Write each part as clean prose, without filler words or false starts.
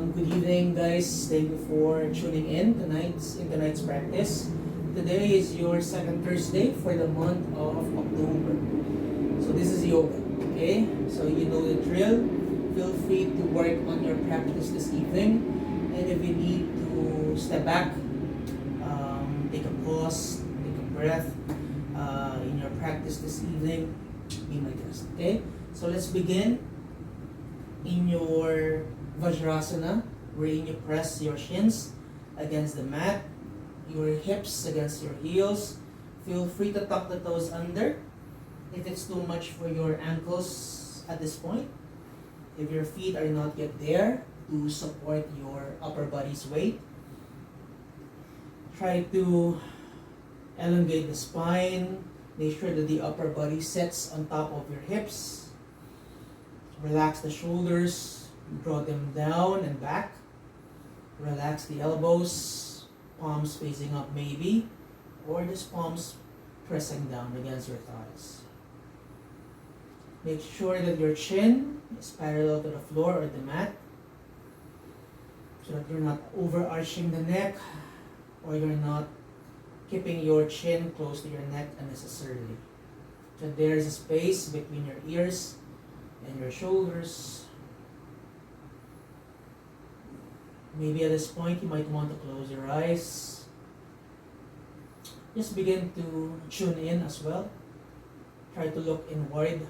Good evening, guys. Thank you for tuning in tonight's practice. Today is your second Thursday for the month of October. So this is yoga, okay? So you know the drill. Feel free to work on your practice this evening. And if you need to step back, take a pause, take a breath in your practice this evening, be my guest, okay? So let's begin in your Vajrasana, wherein you press your shins against the mat, your hips against your heels. Feel free to tuck the toes under if it's too much for your ankles at this point. If your feet are not yet there to support your upper body's weight, try to elongate the spine. Make sure that the upper body sits on top of your hips. Relax the shoulders, draw them down and back. Relax the elbows, palms facing up maybe, or just palms pressing down against your thighs. Make sure that your chin is parallel to the floor or the mat, so that you're not overarching the neck, or you're not keeping your chin close to your neck unnecessarily. So there's a space between your ears and your shoulders. Maybe at this point you might want to close your eyes. Just begin to tune in as well. Try to look inward.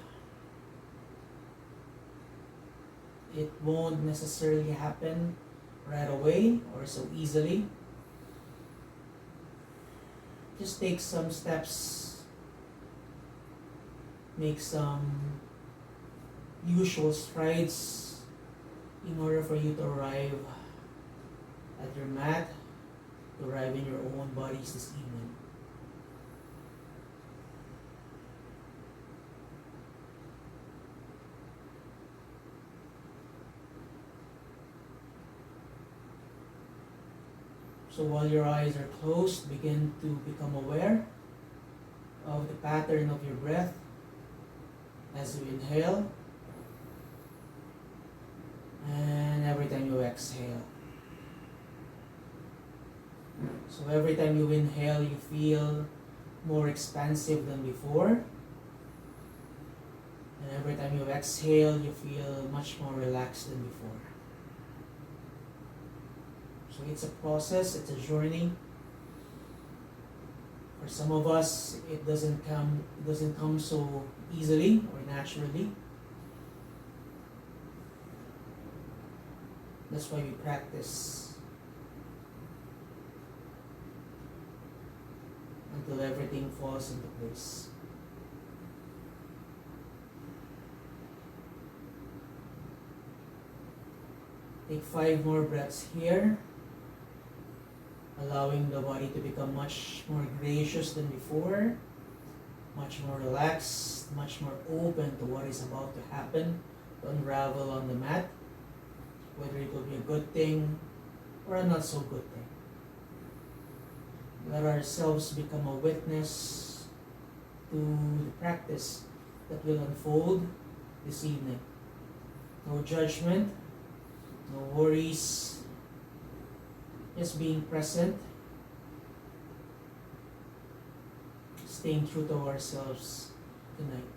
It won't necessarily happen right away or so easily. Just take some steps. Make some usual strides in order for you to arrive at your mat, to arrive in your own bodies this evening. So while your eyes are closed, begin to become aware of the pattern of your breath as you inhale and every time you exhale. So every time you inhale, you feel more expansive than before. And every time you exhale, you feel much more relaxed than before. So it's a process, it's a journey. For some of us, it doesn't come so easily or naturally. That's why we practice until everything falls into place. Take 5 more breaths here, allowing the body to become much more gracious than before, much more relaxed, much more open to what is about to happen, to unravel on the mat, whether it will be a good thing or a not so good thing. Let ourselves become a witness to the practice that will unfold this evening. No judgment, no worries, just being present, staying true to ourselves tonight.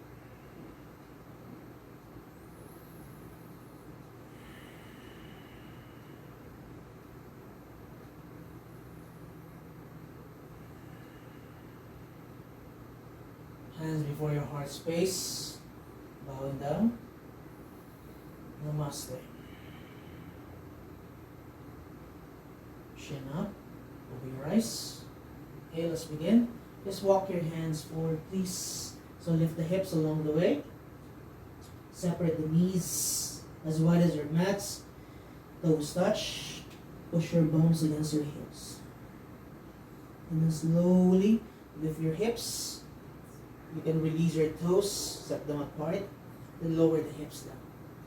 Hands before your heart space, bowing down. Namaste. Chin up, open your eyes. Okay, let's begin. Just walk your hands forward, please. So lift the hips along the way. Separate the knees as wide as your mats. Toes touch. Push your bones against your heels. And then slowly lift your hips. You can release your toes, set them apart, then lower the hips down.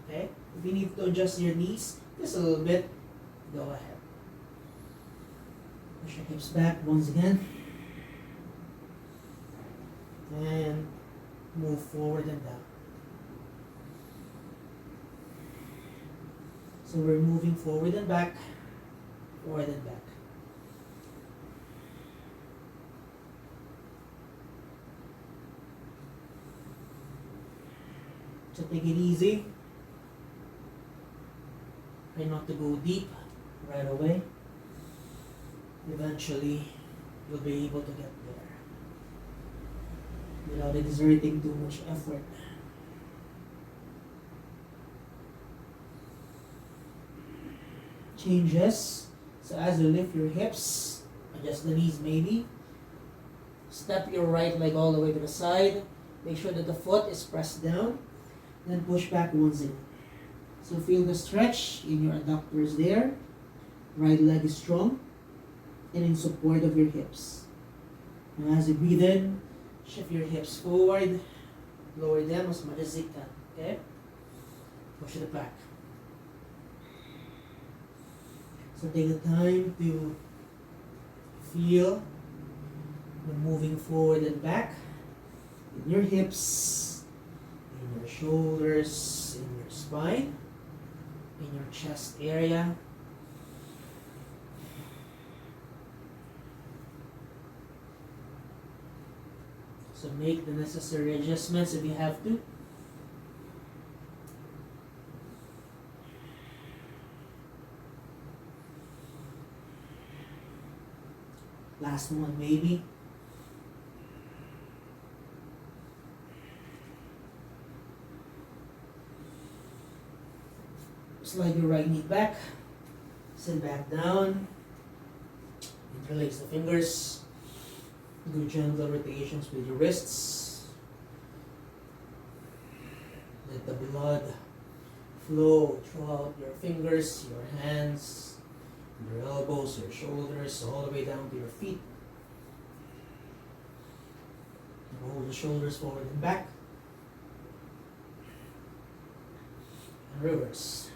Okay? If you need to adjust your knees just a little bit, go ahead. Push your hips back once again. And move forward and down. So we're moving forward and back, forward and back. So take it easy. Try not to go deep right away. Eventually, you'll be able to get there without exerting too much effort. Changes. So as you lift your hips, adjust the knees maybe. Step your right leg all the way to the side. Make sure that the foot is pressed down. Then push back once again. So feel the stretch in your adductors there. Right leg is strong and in support of your hips. And as you breathe in, shift your hips forward, lower them as much as you can. Okay? Push it back. So take the time to feel the moving forward and back in your hips, in your shoulders, in your spine, in your chest area. So make the necessary adjustments if you have to. Last one maybe. Slide your right knee back. Sit back down. Interlace the fingers. Do gentle rotations with your wrists. Let the blood flow throughout your fingers, your hands, your elbows, your shoulders, all the way down to your feet. Roll the shoulders forward and back. And reverse.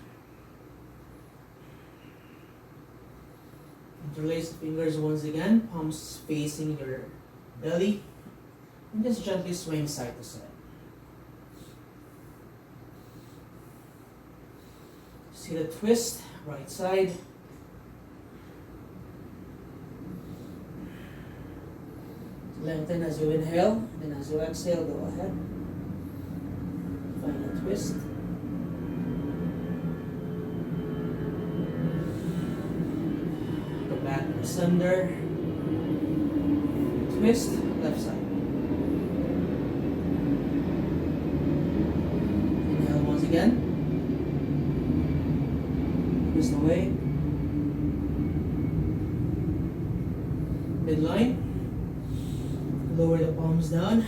Interlace the fingers once again, palms facing your belly, and just gently swing side to side. See the twist, right side. Lengthen as you inhale, then as you exhale, go ahead. Find a twist. Go back to center. Twist, left side. Inhale once again. Twist away. Midline. Lower the palms down.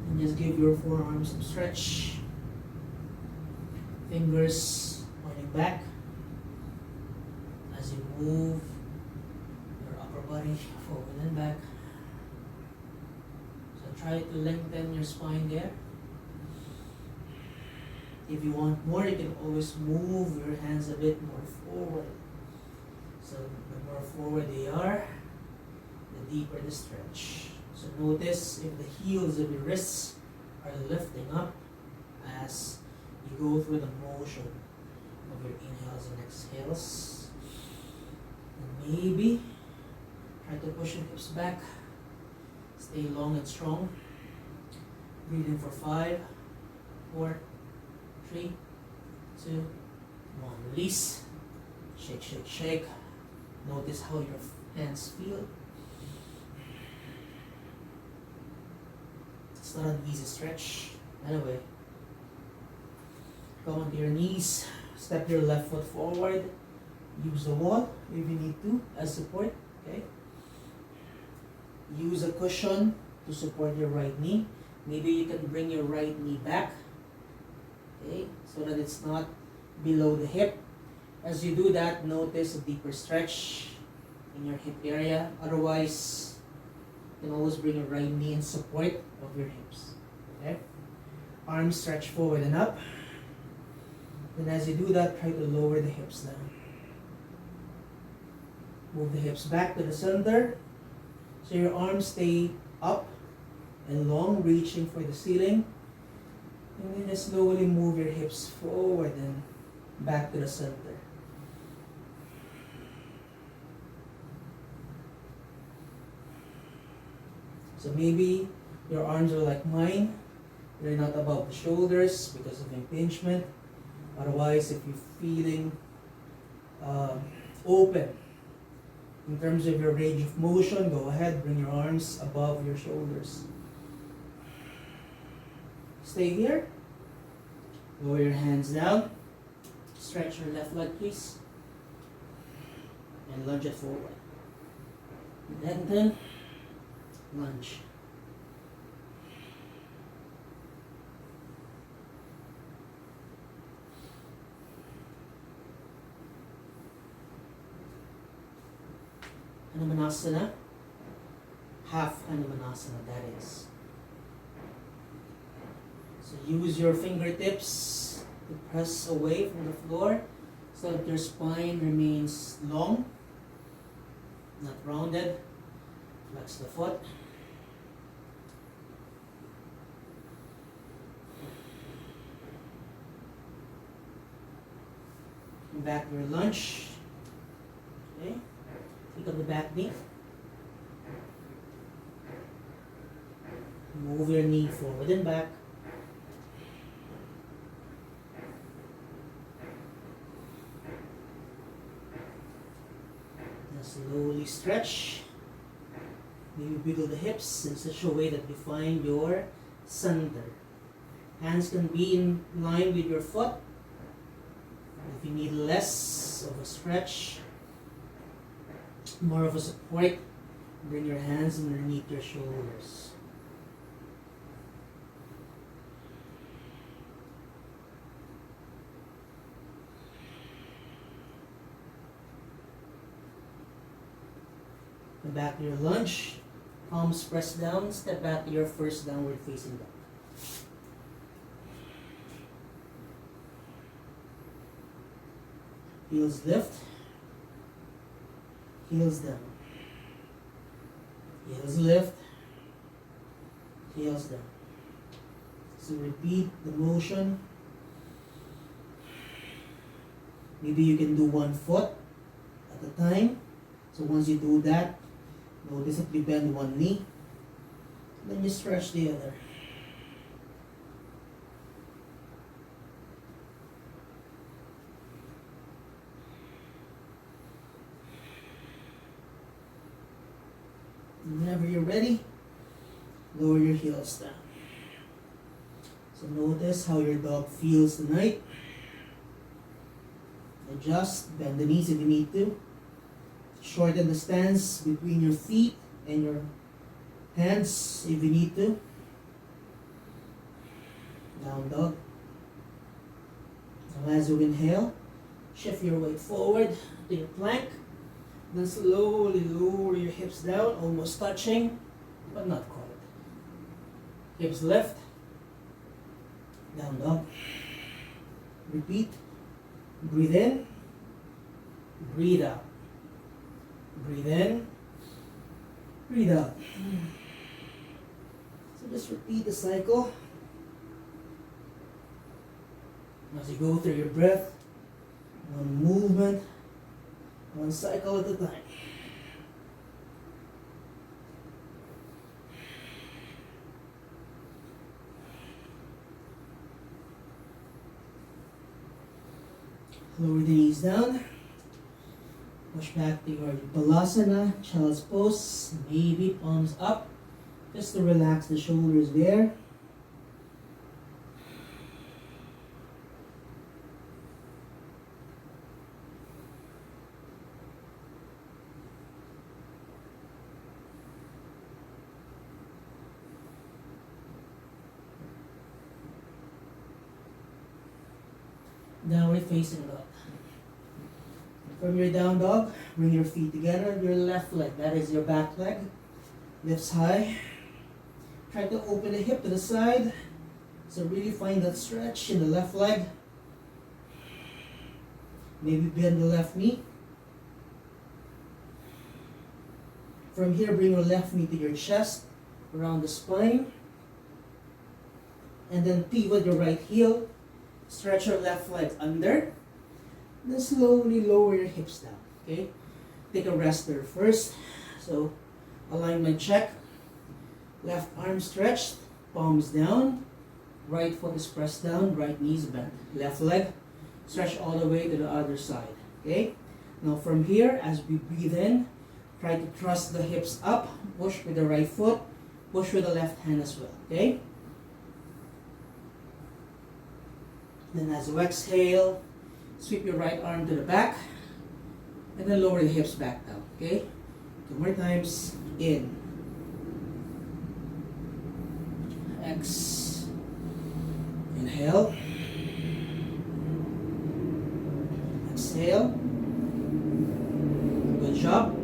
And just give your forearms some stretch. Fingers pointing back as you move your upper body forward and back. So try to lengthen your spine there. If you want more, you can always move your hands a bit more forward. So the more forward they are, the deeper the stretch. So notice if the heels of your wrists are lifting up as you go through the motion of your inhales and exhales. And maybe try to push your hips back. Stay long and strong. Breathe in for 5, 4, 3, 2, 1. Release. Shake, shake, shake. Notice how your hands feel. It's not an easy stretch. Anyway, come onto your knees. Step your left foot forward. Use the wall if you need to as support. Okay. Use a cushion to support your right knee. Maybe you can bring your right knee back. Okay, so that it's not below the hip. As you do that, notice a deeper stretch in your hip area. Otherwise, you can always bring your right knee in support of your hips. Okay? Arms stretch forward and up. Then as you do that, try to lower the hips down. Move the hips back to the center. So your arms stay up and long, reaching for the ceiling. And then just slowly move your hips forward and back to the center. So maybe your arms are like mine. They're not above the shoulders because of impingement. Otherwise, if you're feeling open in terms of your range of motion, go ahead, bring your arms above your shoulders. Stay here. Lower your hands down. Stretch your left leg, please. And lunge it forward. Lengthen. Lunge. Hanumanasana. Half Hanumanasana, that is. So use your fingertips to press away from the floor so that your spine remains long, not rounded. Flex the foot. Back to your lunge. Okay. Pick up the back knee. Move your knee forward and back. Now slowly stretch. Maybe wiggle the hips in such a way that you find your center. Hands can be in line with your foot. If you need less of a stretch, more of a support, bring your hands underneath your shoulders. Come back to your lunge. Palms pressed down. Step back to your first downward facing dog. Heels lift. Heels down. Heels lift. Heels down. So repeat the motion. Maybe you can do one foot at a time. So once you do that, notice that you bend one knee. Then you stretch the other. Whenever you're ready, lower your heels down. So notice how your dog feels tonight. Adjust, bend the knees if you need to. Shorten the stance between your feet and your hands if you need to. Down dog. Now as you inhale, shift your weight forward to your plank. Then slowly lower your hips down, almost touching, but not quite. Hips lift. Down dog. Repeat. Breathe in. Breathe out. Breathe in. Breathe out. So just repeat the cycle. As you go through your breath, one movement, one cycle at a time. Lower the knees down. Push back to your Balasana, Child's Pose. Maybe palms up, just to relax the shoulders there. Downward facing dog. From your down dog, bring your feet together. Your left leg, that is your back leg, lifts high. Try to open the hip to the side. So really find that stretch in the left leg. Maybe bend the left knee. From here, bring your left knee to your chest, around the spine. And then pivot your right heel. Stretch your left leg under. Then slowly lower your hips down. Okay? Take a rest there first. So, alignment check. Left arm stretched. Palms down. Right foot is pressed down. Right knee is bent. Left leg stretch all the way to the other side. Okay? Now from here, as we breathe in, try to thrust the hips up. Push with the right foot. Push with the left hand as well. Okay? Then as you exhale, sweep your right arm to the back. And then lower the hips back down. Okay? 2 more times. In. X. Inhale. Exhale. Good job.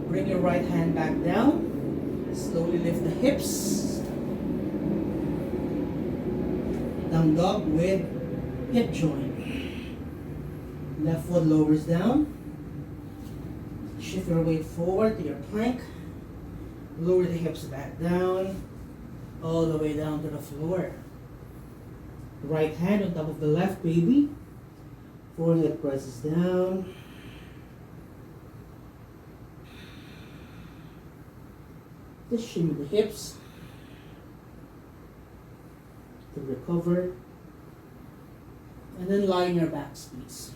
Bring your right hand back down. Slowly lift the hips. Down dog with hip joint. Left foot lowers down. Shift your weight forward to your plank. Lower the hips back down. All the way down to the floor. Right hand on top of the left, baby. Forehead presses down. Just shimmy the hips to recover. And then line your back squeeze.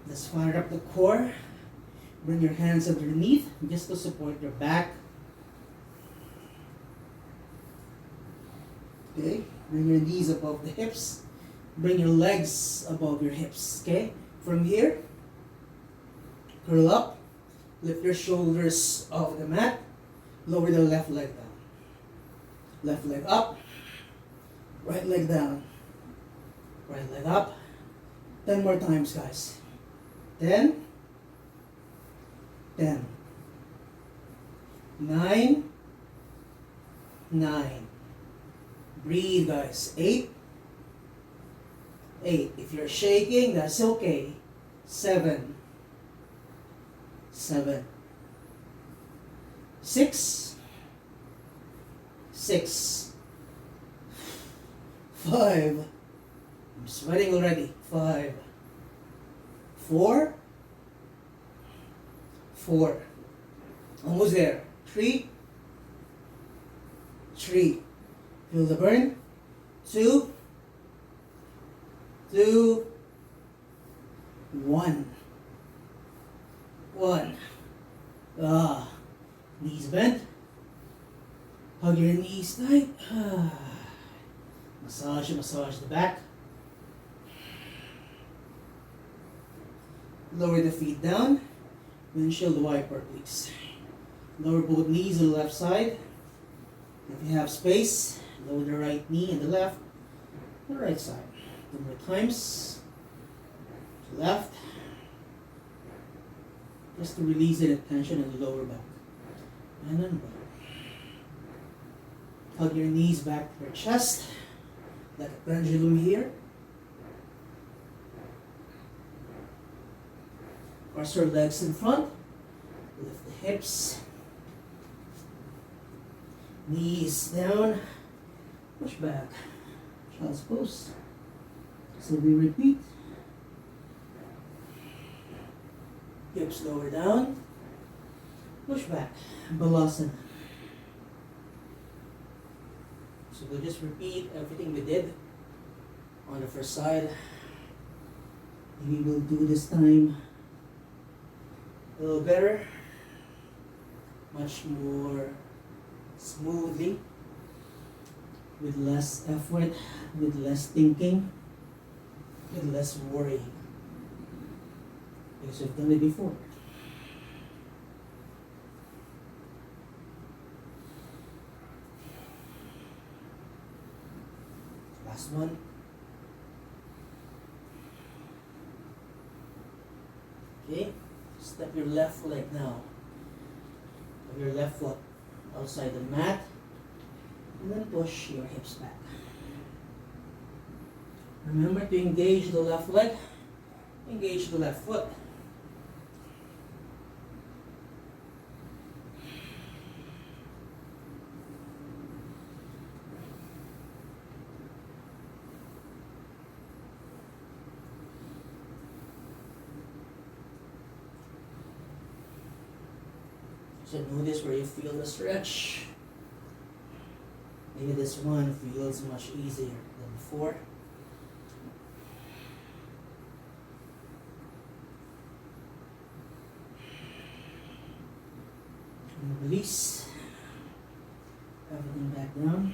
Let's fire up the core. Bring your hands underneath just to support your back. Okay, bring your knees above the hips. Bring your legs above your hips. Okay, from here, curl up. Lift your shoulders off the mat. Lower the left leg down. Left leg up. Right leg down. Right leg up. 10 more times, guys. 10. 10. 9. 9. Breathe, guys. 8. 8. If you're shaking, that's okay. 7. 7. 6. 6. 5. I'm sweating already. 5. 4. 4. Almost there. 3. 3. Feel the burn. 2. 2. 1. 1. Knees bent. Hug your knees tight. Massage the back. Lower the feet down. Windshield wiper, please. Lower both knees on the left side. If you have space, lower the right knee and the left, the right side. 2 more times. Left. Just to release the tension in the lower back. And then right. Hug your knees back to your chest. Like a pendulum here. Cross your legs in front. Lift the hips. Knees down. Push back. Child's pose. So we repeat. Hips lower down. Push back. Balasana. So we'll just repeat everything we did on the first side. We will do this time a little better, much more smoothly, with less effort, with less thinking, with less worrying, because we've done it before. Last one. Okay, step your left leg now, of your left foot outside the mat, and then push your hips back. Remember to engage the left leg, engage the left foot. So notice where you feel the stretch. Maybe this one feels much easier than before. And release everything back down.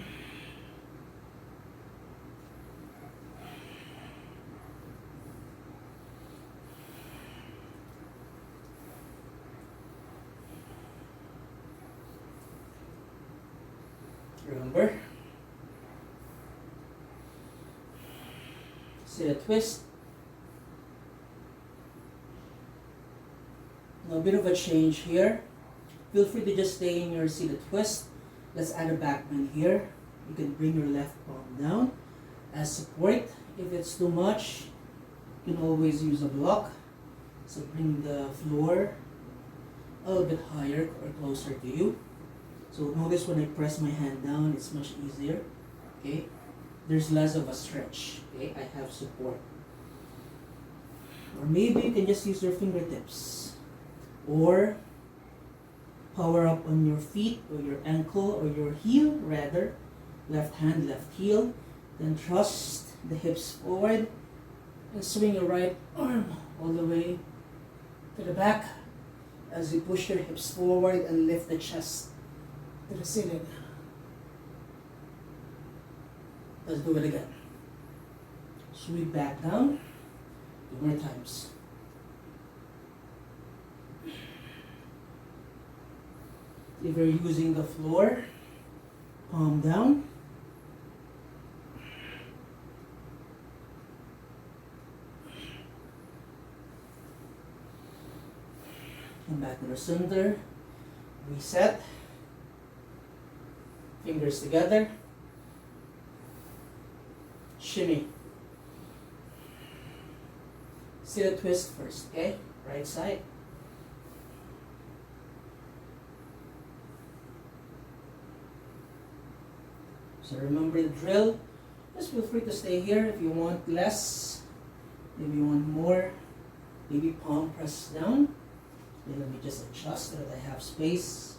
Remember, see a twist. Now a bit of a change here. Feel free to just stay in your seated twist. Let's add a back bend here. You can bring your left palm down as support. If it's too much, you can always use a block. So bring the floor a little bit higher or closer to you. So notice when I press my hand down, it's much easier. Okay, there's less of a stretch. Okay, I have support. Or maybe you can just use your fingertips, or power up on your feet or your ankle or your heel rather. Left hand, left heel. Then thrust the hips forward and swing your right arm all the way to the back as you push your hips forward and lift the chest to the ceiling. Let's do it again. Sweep back down. 2 more times. If you're using the floor, palm down. Come back to the center. Reset. Fingers together. Shimmy. See the twist first, okay? Right side. So remember the drill. Just feel free to stay here if you want less. If you want more, maybe palm press down. Then let me just adjust so that I have space.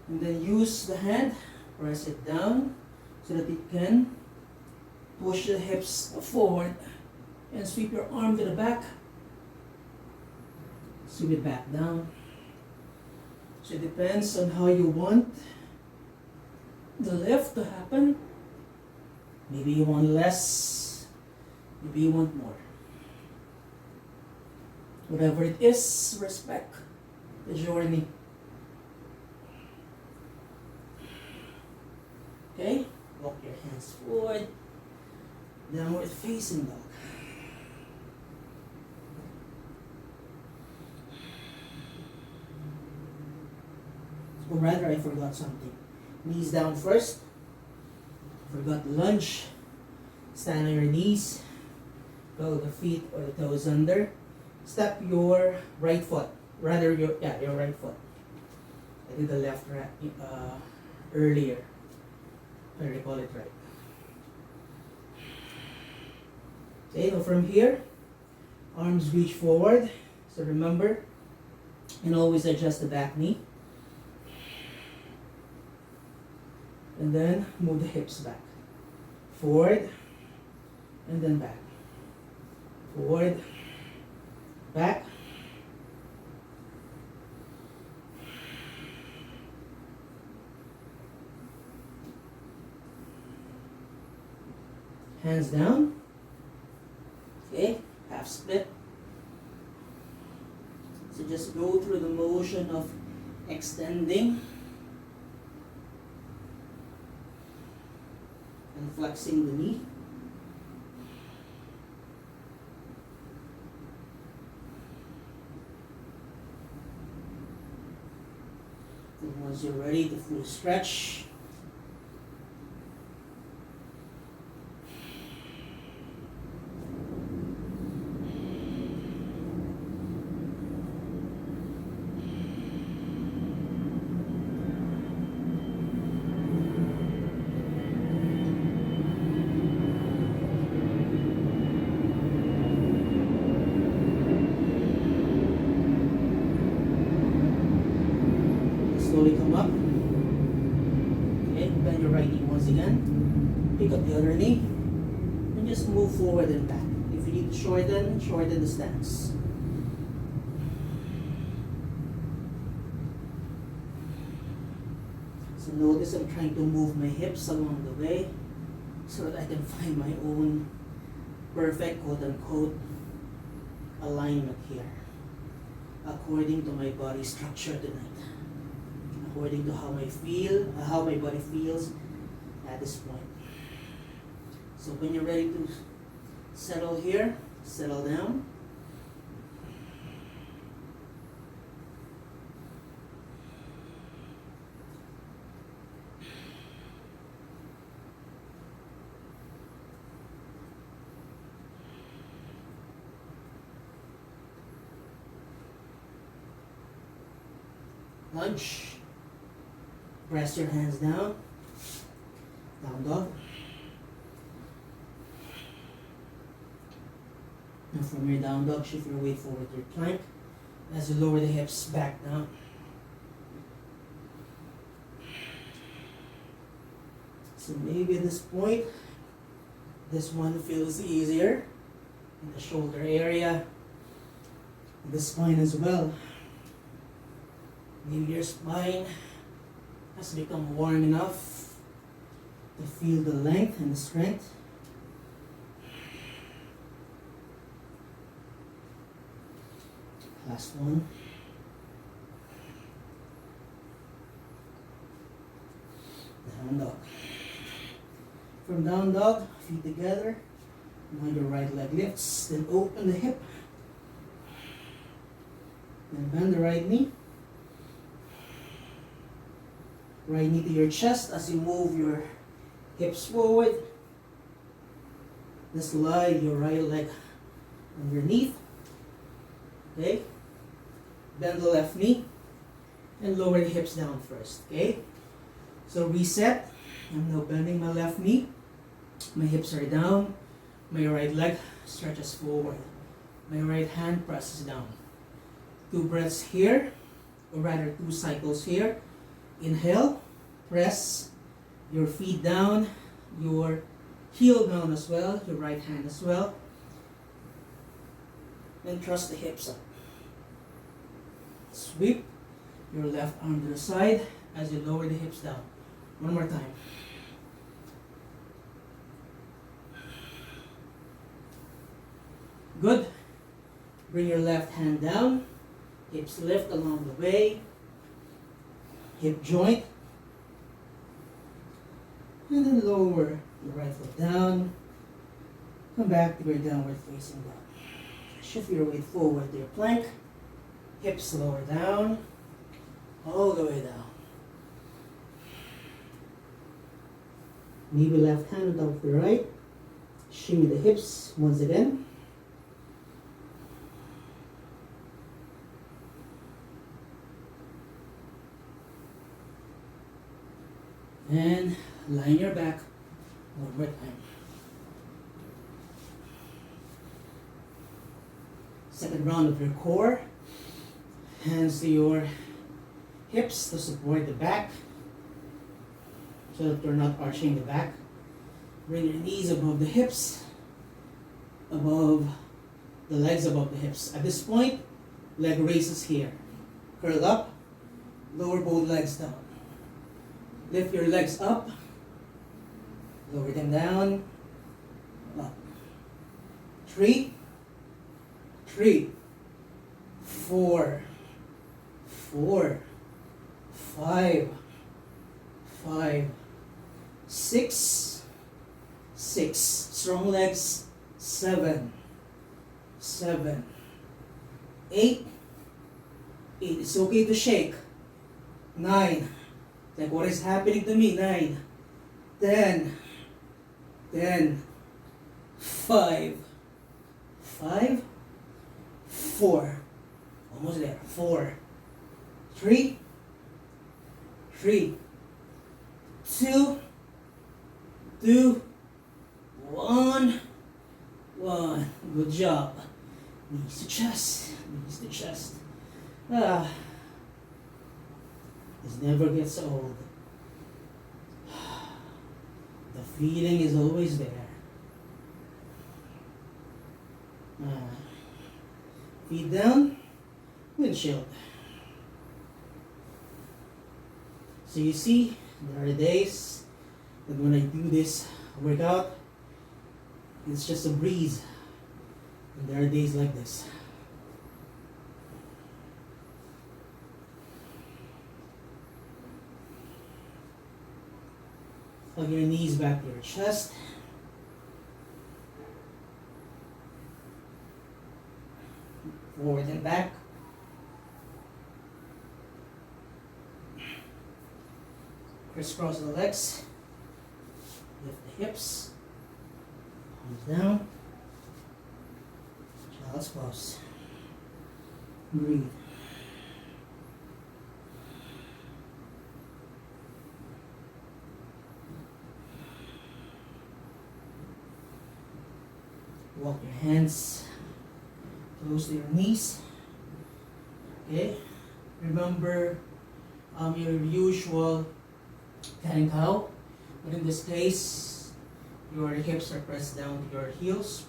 And then use the hand, press it down so that it can push the hips forward and sweep your arm to the back. Sweep it back down. So it depends on how you want the lift to happen. Maybe you want less, maybe you want more. Whatever it is, respect the journey. Okay, walk your hands forward, downward facing dog. Or rather, I forgot something. Knees down first. Forgot the lunge. Stand on your knees. Curl the feet or the toes under. Step your right foot. Rather, your right foot. I did the left earlier. If I recall it right. Okay, now from here, arms reach forward. So remember, and always adjust the back knee. And then move the hips back. Forward, and then back. Forward, back. Hands down. Okay, half split. So just go through the motion of extending and flexing the knee. And once you're ready, the full stretch. pick up the other knee, and just move forward and back. If you need to shorten the stance. So notice I'm trying to move my hips along the way so that I can find my own perfect quote-unquote alignment here, according to my body structure tonight, according to how my body feels at this point. So when you're ready to settle here, settle down. Lunge. Press your hands down. Down dog. Now from your down dog, shift your weight forward to your plank as you lower the hips back down. So maybe at this point, this one feels easier in the shoulder area, the spine as well. Maybe your spine has become warm enough to feel the length and the strength. Last one. Down dog. From down dog, feet together. Now your right leg lifts, then open the hip. Then bend the right knee. Right knee to your chest as you move your hips forward. Then slide your right leg underneath. Okay? Bend the left knee and lower the hips down first. Okay? So reset. I'm now bending my left knee. My hips are down. My right leg stretches forward. My right hand presses down. 2 breaths here, or rather 2 cycles here. Inhale, press your feet down, your heel down as well, your right hand as well. Then thrust the hips up. Sweep your left arm to the side as you lower the hips down. One more time. Good. Bring your left hand down. Hips lift along the way. Hip joint. And then lower your right foot down. Come back to your downward facing dog. Shift your weight forward to your plank. Hips lower down. All the way down. Maybe left hand on top of the right. Shimmy the hips once again. And line your back one more time. Second round of your core. Hands to your hips to support the back so that you're not arching the back. Bring your knees above the hips, above the legs above the hips. At this point, leg raises here. Curl up, lower both legs down. Lift your legs up, lower them down, up. 3, 4, 5, 6, strong legs, 7, 8, it's okay to shake, 9, like what is happening to me, 9, 10, 5, 4, almost there, 4, 3, 2, 1. Good job. Knees to chest, knees to chest. This never gets old. The feeling is always there. Feet down, windshield. So you see, there are days that when I do this workout, it's just a breeze. And there are days like this. Hug your knees back to your chest. Forward and back. Crisscross the legs. Lift the hips. Arms down. Child's pose. Breathe. Walk your hands close to your knees. Okay. Remember your usual cat and cow, but in this case, your hips are pressed down to your heels.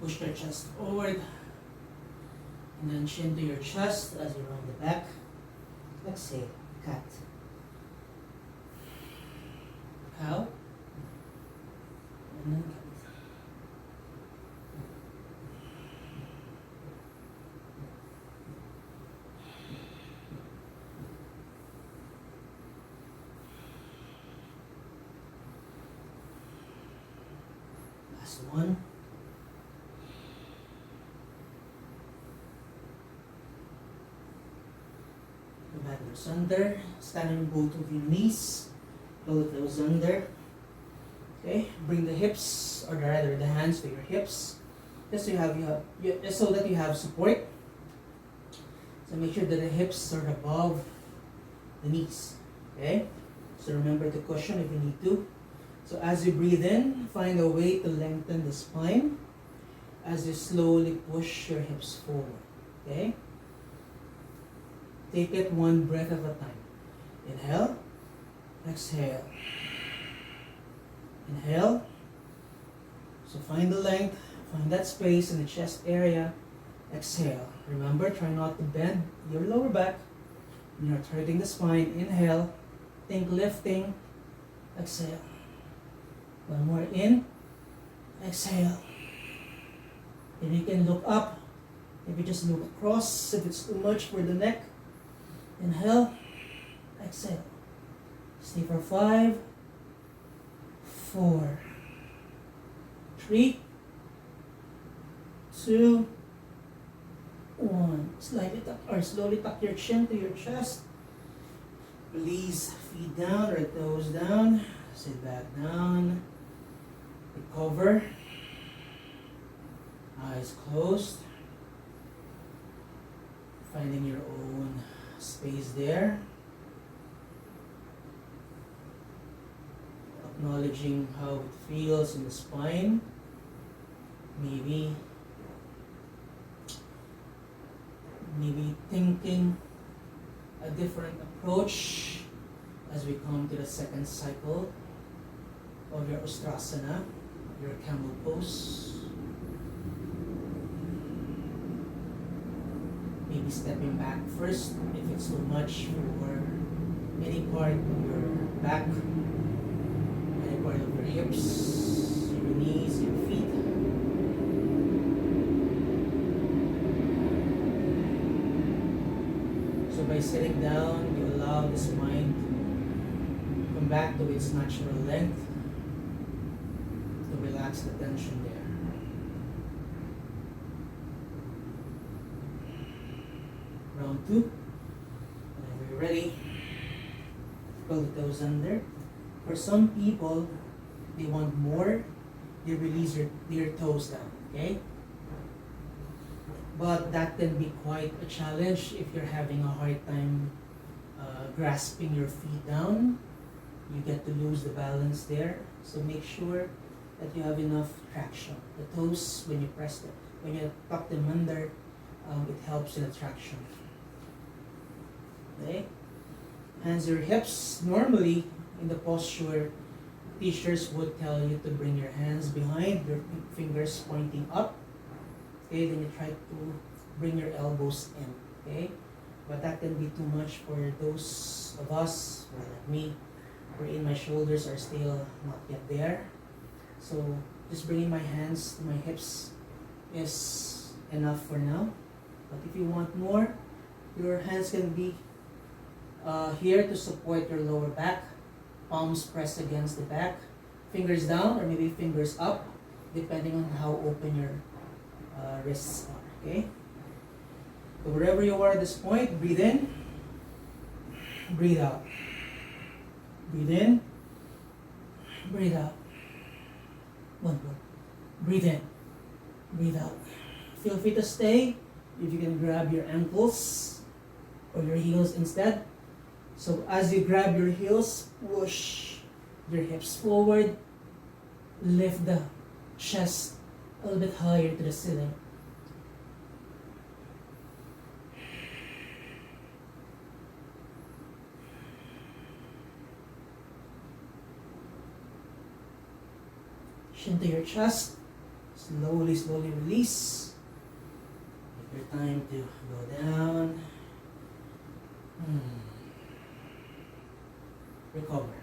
Push your chest forward, and then chin to your chest as you round the back. Exhale, cat, cow, and then cat. Last one. Go backwards under. Stand on both of your knees. Pull the toes under. Okay. Bring the hips, or rather the hands to your hips, just so just so that you have support. So make sure that the hips are above the knees. Okay. So remember to cushion if you need to. So as you breathe in, find a way to lengthen the spine as you slowly push your hips forward. Okay? Take it one breath at a time. Inhale, exhale. Inhale. So find the length, find that space in the chest area. Exhale. Remember, try not to bend your lower back. You're not hurting the spine. Inhale. Think lifting. Exhale. One more in. Exhale. If you can look up, maybe just look across if it's too much for the neck. Inhale. Exhale. Stay for 5, 4, 3, 2, 1. Slowly tuck your chin to your chest. Release feet down or toes down. Sit back down. Recover. Eyes closed. Finding your own space there. Acknowledging how it feels in the spine. Maybe thinking a different approach as we come to the second cycle of your Ustrasana, your camel pose. Maybe stepping back first if it's too much for any part of your back, any part of your hips, your knees, your feet. So by sitting down, you allow the spine to come back to its natural length, to relax the tension there. Round 2. Whenever you're ready, pull the toes under. For some people, they want more, they release their toes down, okay? But that can be quite a challenge if you're having a hard time grasping your feet down. You get to lose the balance there. So make sure that you have enough traction. The toes, when you press them, when you tuck them under, it helps in the traction. Okay? Hands your hips. Normally, in the posture, teachers would tell you to bring your hands behind, your fingers pointing up. Okay, then you try to bring your elbows in. Okay, but that can be too much for those of us, like me, wherein my shoulders are still not yet there. So just bringing my hands to my hips is enough for now. But if you want more, your hands can be here to support your lower back. Palms pressed against the back. Fingers down or maybe fingers up, depending on how open your wrists are. Okay? So wherever you are at this point, breathe in, breathe out. Breathe in, breathe out. One more. Breathe in, breathe out. Feel free to stay if you can grab your ankles or your heels instead. So as you grab your heels, push your hips forward, lift the chest a little bit higher to the ceiling. Chin to your chest, slowly, slowly release. Take your time to go down. Recover.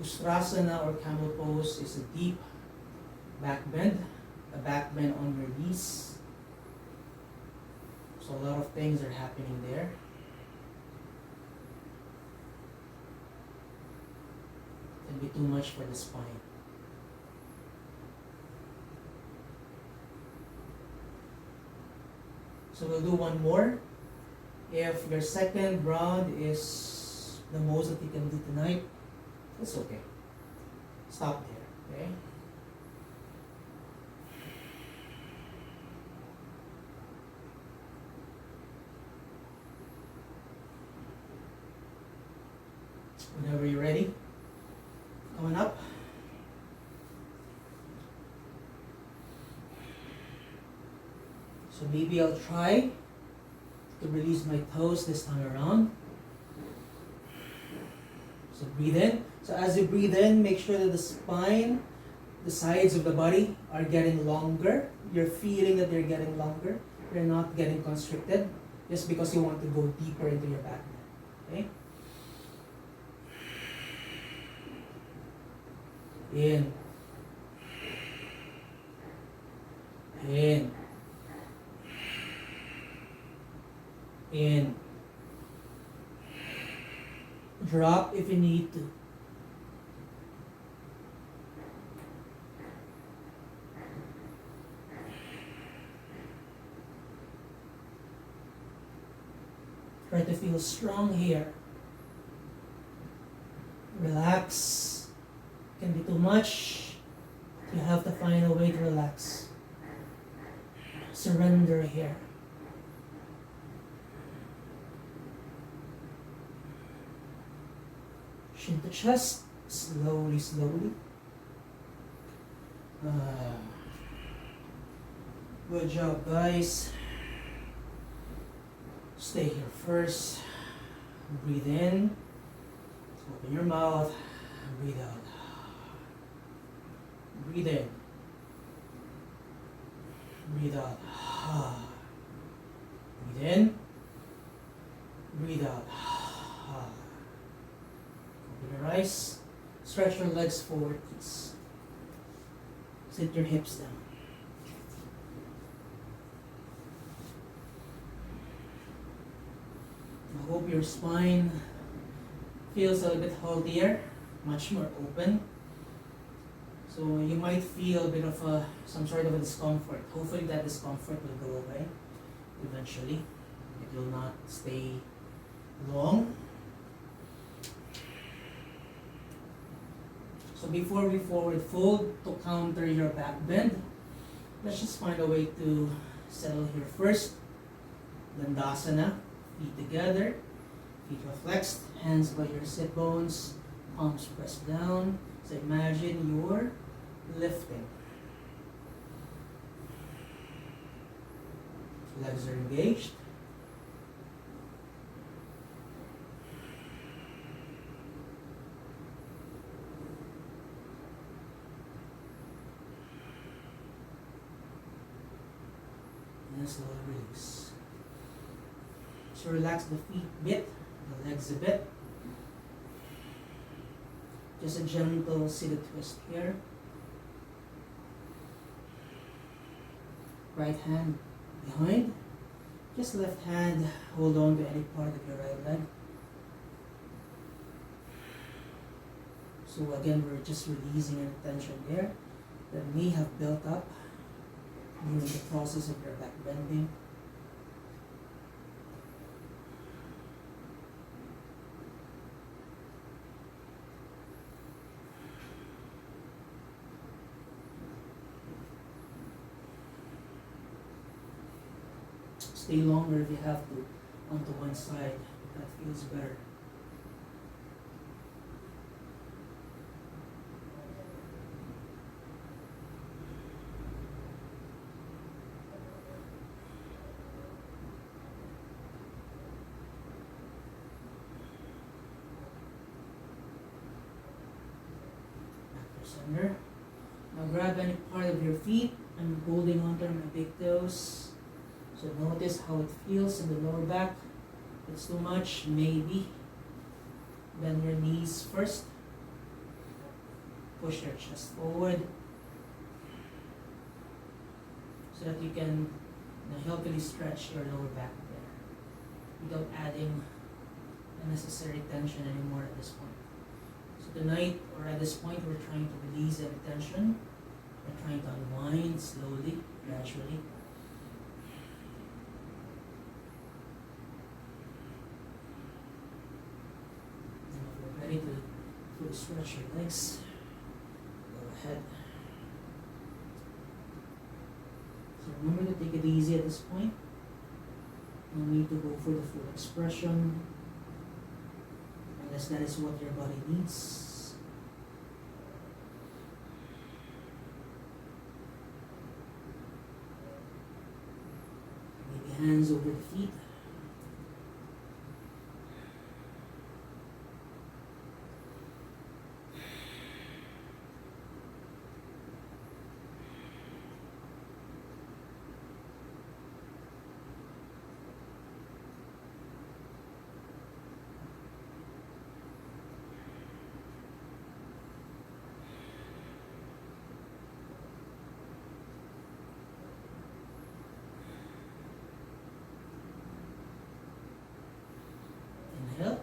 Ustrasana or camel pose is a deep back bend, a back bend on your knees. So a lot of things are happening there. Can be too much for the spine. So we'll do one more. If your second round is the most that you can do tonight, it's okay. Stop there, okay? Whenever you're ready, coming up. So maybe I'll try to release my toes this time around. So breathe in. So as you breathe in, make sure that the spine, the sides of the body are getting longer. You're feeling that they're getting longer. They're not getting constricted just because you want to go deeper into your back. Okay? In. In. In. Drop if you need to. Try to feel strong here. Relax. Can be too much. You have to find a way to relax. Surrender here. Chin to chest, slowly, slowly. Good job, guys. Stay here first. Breathe in. Open your mouth. Breathe out. Breathe in. Breathe out. Breathe in. Breathe out. Open your eyes. Stretch your legs forward, please. Sit your hips down. I hope your spine feels a little bit healthier, much more open. So you might feel a bit of some sort of a discomfort. Hopefully that discomfort will go away eventually. It will not stay long. So before we forward fold to counter your back bend, let's just find a way to settle here first. Dandasana, feet together, feet are flexed, hands by your sit bones, palms pressed down. So imagine you're lifting. Legs are engaged. then slowly release. So relax the feet a bit, the legs a bit. Just a gentle seated twist here. Right hand behind. Just left hand, hold on to any part of your right leg. So again, we're just releasing any tension there that may have built up during the process of your back bending. Stay longer if you have to onto one side. That feels better. Back to center. Now grab any part of your feet. I'm holding onto my big toes. So notice how it feels in the lower back. If it's too much, maybe bend your knees first. Push your chest forward so that you can healthily stretch your lower back there without adding unnecessary tension anymore at this point. So tonight, or at this point, we're trying to release any tension. We're trying to unwind slowly, gradually. Ready to fully stretch your legs, go ahead. So remember to take it easy at this point. No need to go for the full expression unless that is what your body needs. Maybe hands over the feet. Inhale,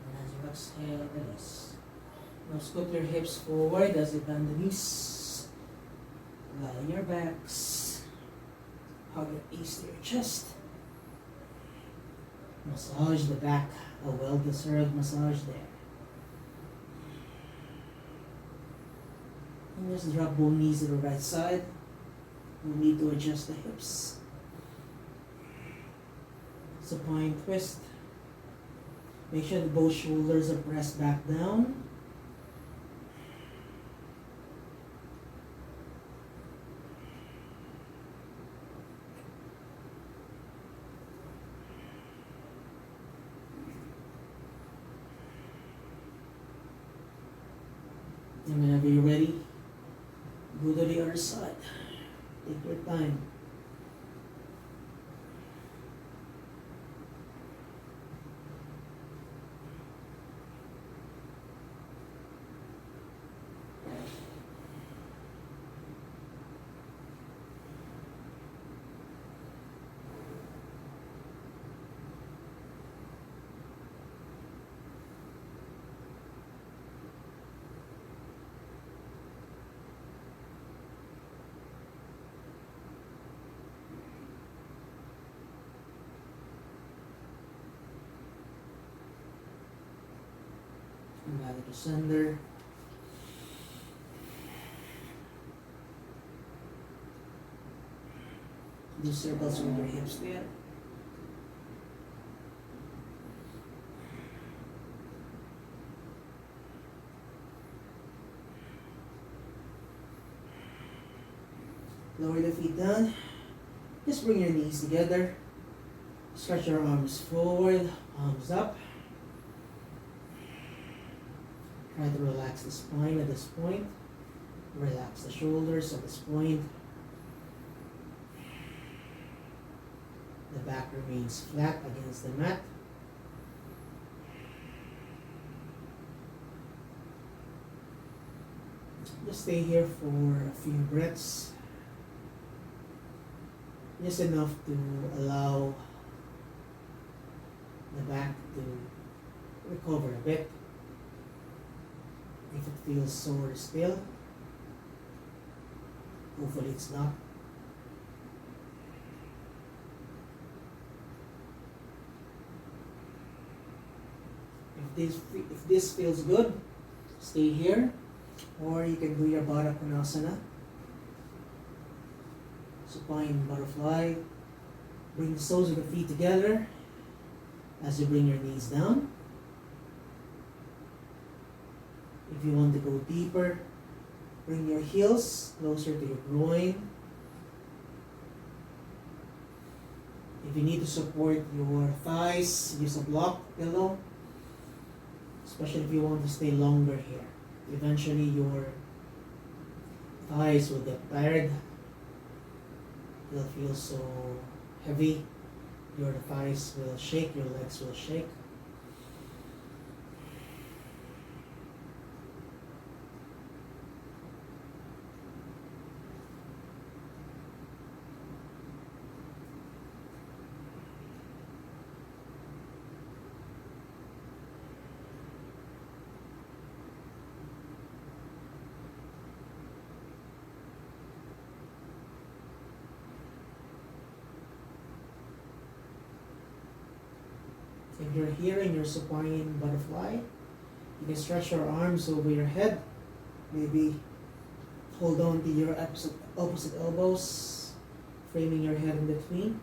and as you exhale, release. Now scoot your hips forward as you bend the knees. Lie on your backs. Hug your knees to your chest. Massage the back, a well-deserved massage there. And just drop both knees to the right side. No need to adjust the hips. Supine twist. Make sure that both shoulders are pressed back down. And whenever you're ready, go to the other side. Take your time. And back to center. Do circles with your hips there. Lower the feet down. Just bring your knees together. Stretch your arms forward, palms up. Try to relax the spine at this point. Relax the shoulders at this point. back remains flat against the mat. Just stay here for a few breaths. Just enough to allow the back to recover a bit. If it feels sore still, hopefully it's not. If this feels good, stay here, or you can do your Baddha Konasana. Supine butterfly. Bring the soles of the feet together as you bring your knees down. If you want to go deeper, bring your heels closer to your groin. If you need to support your thighs, use a block pillow, especially if you want to stay longer here. Eventually your thighs will get tired. They'll feel so heavy. Your thighs will shake, your legs will shake. If you're here in your supine butterfly, you can stretch your arms over your head. Maybe hold on to your opposite elbows, framing your head in between.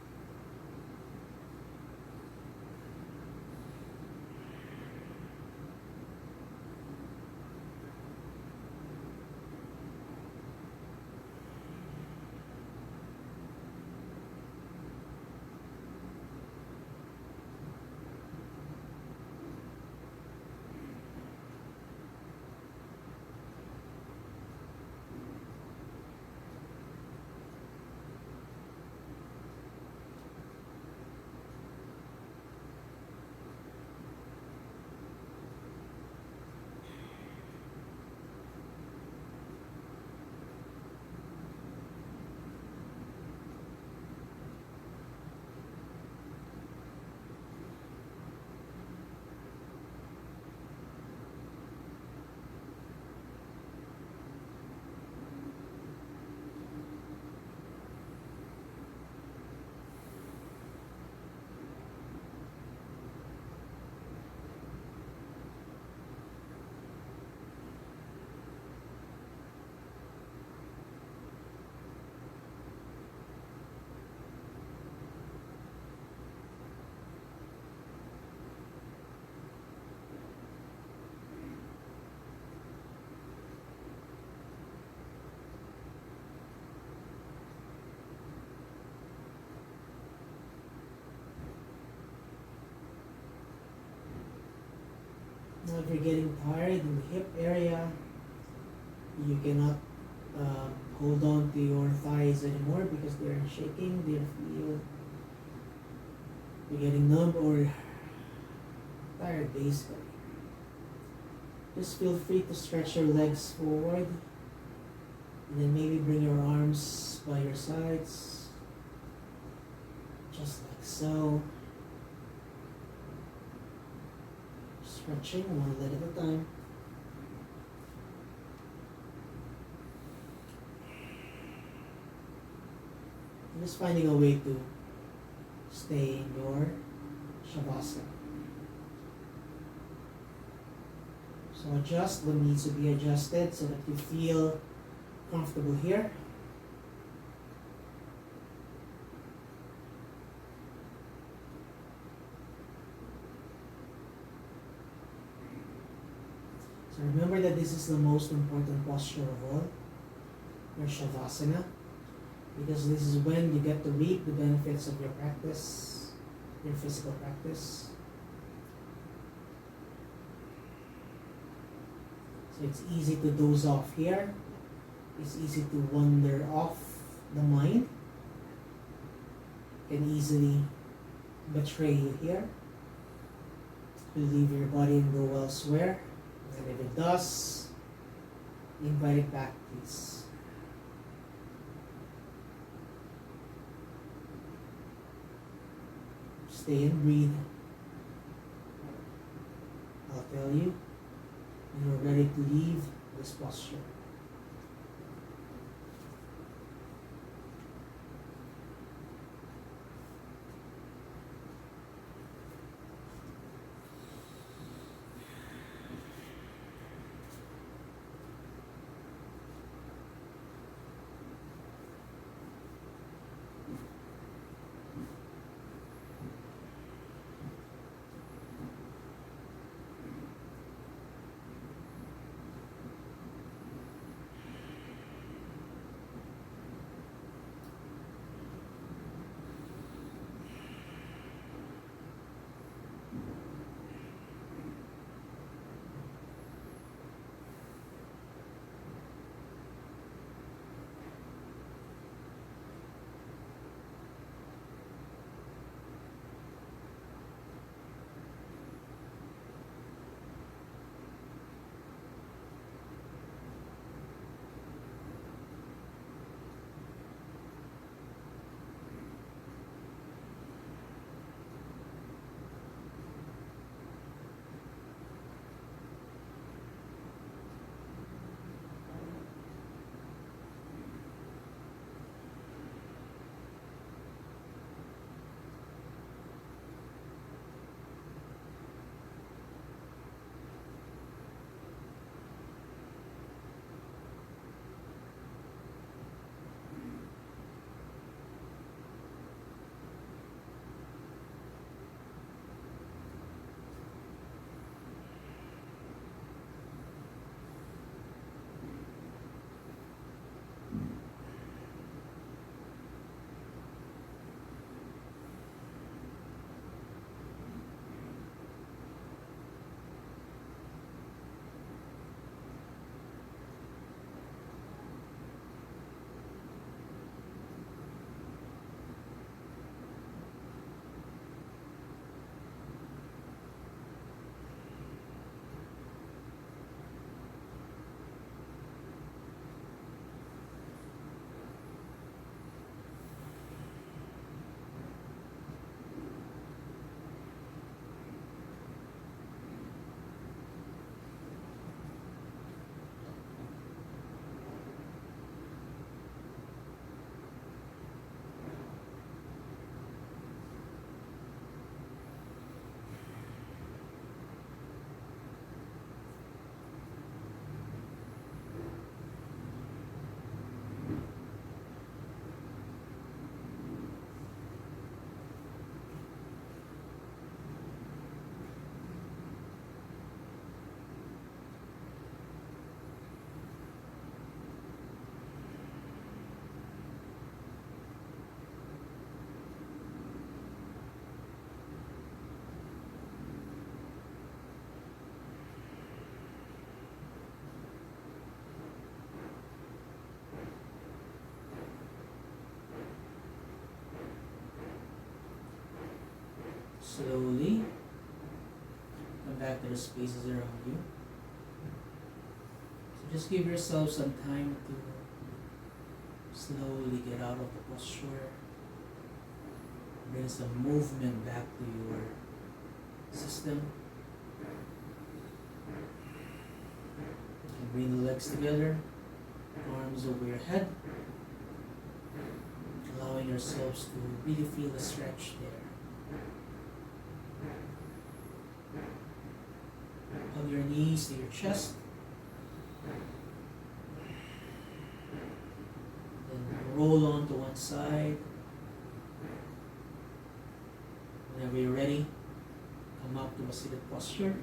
Now if you're getting tired in the hip area, you cannot hold on to your thighs anymore because they're shaking, you're getting numb or tired basically. Just feel free to stretch your legs forward and then maybe bring your arms by your sides, just like so. Stretching one leg at a time. And just finding a way to stay in your Shavasana. So adjust what needs to be adjusted so that you feel comfortable here. So remember that this is the most important posture of all, your Shavasana, because this is when you get to reap the benefits of your practice, your physical practice. So it's easy to doze off here. It's easy to wander off the mind. You can easily betray you here. It will leave your body and go elsewhere. And if it does, invite it back, please. Stay and breathe. I'll tell you when you're ready to leave this posture. Slowly come back to the spaces around you. So just give yourself some time to slowly get out of the posture. Bring some movement back to your system. And bring the legs together, arms over your head, allowing yourselves to really feel the stretch there. Hug your knees to your chest. Then roll on to one side. Whenever you're ready, come up to a seated posture.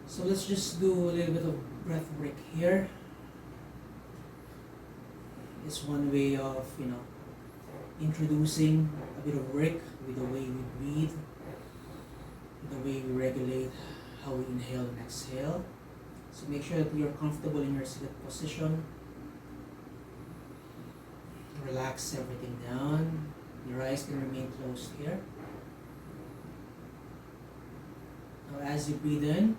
So let's just do a little bit of breath break here. It's one way of, introducing a bit of break with the way we breathe, with the way we regulate how we inhale and exhale. So make sure that you're comfortable in your seated position. Relax everything down. Your eyes can remain closed here. Now as you breathe in,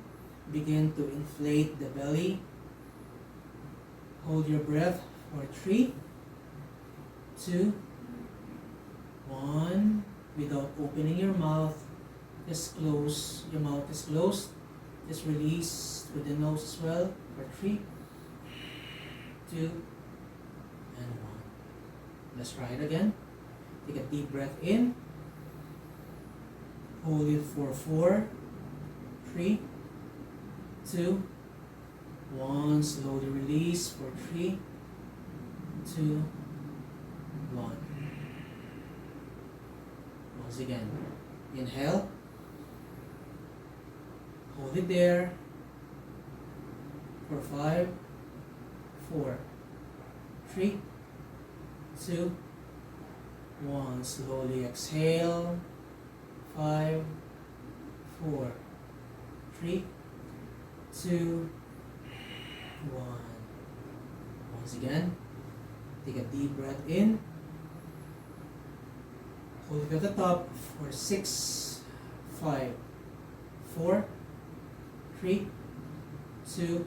begin to inflate the belly. Hold your breath for 3, 2, 1. Without opening your mouth, just close. Your mouth is closed. Just release through the nose as well for 3, 2, and 1. Let's try it again. Take a deep breath in. Hold it for 4, 3, 2, 1. Slowly release for 3, 2, 1. Once again, inhale. Hold it there for 5, 4, 3, 2, 1. Slowly exhale. 5, 4, 3, 2, 1. Once again, take a deep breath in. Hold it at the top for 6, 5, 4, 3, 2,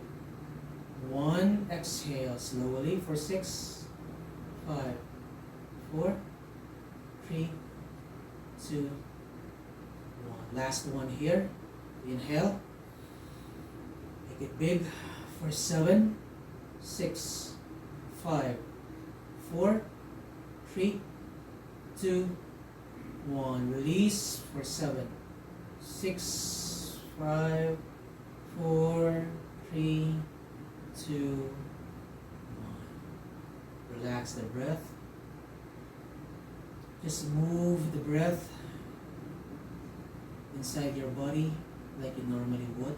1. Exhale slowly for 6, 5, 4, 3, 2, 1. Last one here. Inhale. Make it big for 7, 6, 5, 4, 3, 2, 1. Release for 7, 6, 5, 4, 3, 2, 1. Relax the breath. Just move the breath inside your body like you normally would.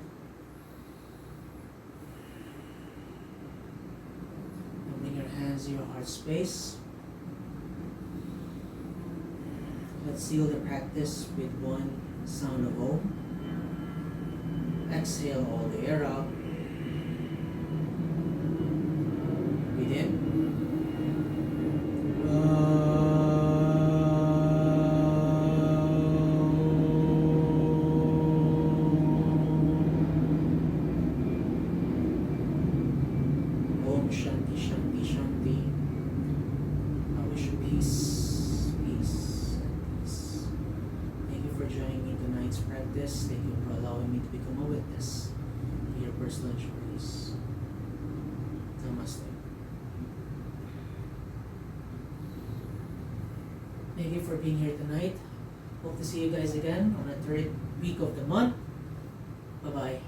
And bring your hands to your heart space. Let's seal the practice with one sound of Om. Exhale all the air out. Breathe in. Om Shanti Shanti Shanti. I wish you peace, peace, and peace. Thank you for joining me in tonight's practice. Thank you for allowing me to become a witness to your personal journeys. Namaste. Thank you for being here tonight. Hope to see you guys again on the 3rd week of the month. Bye-bye.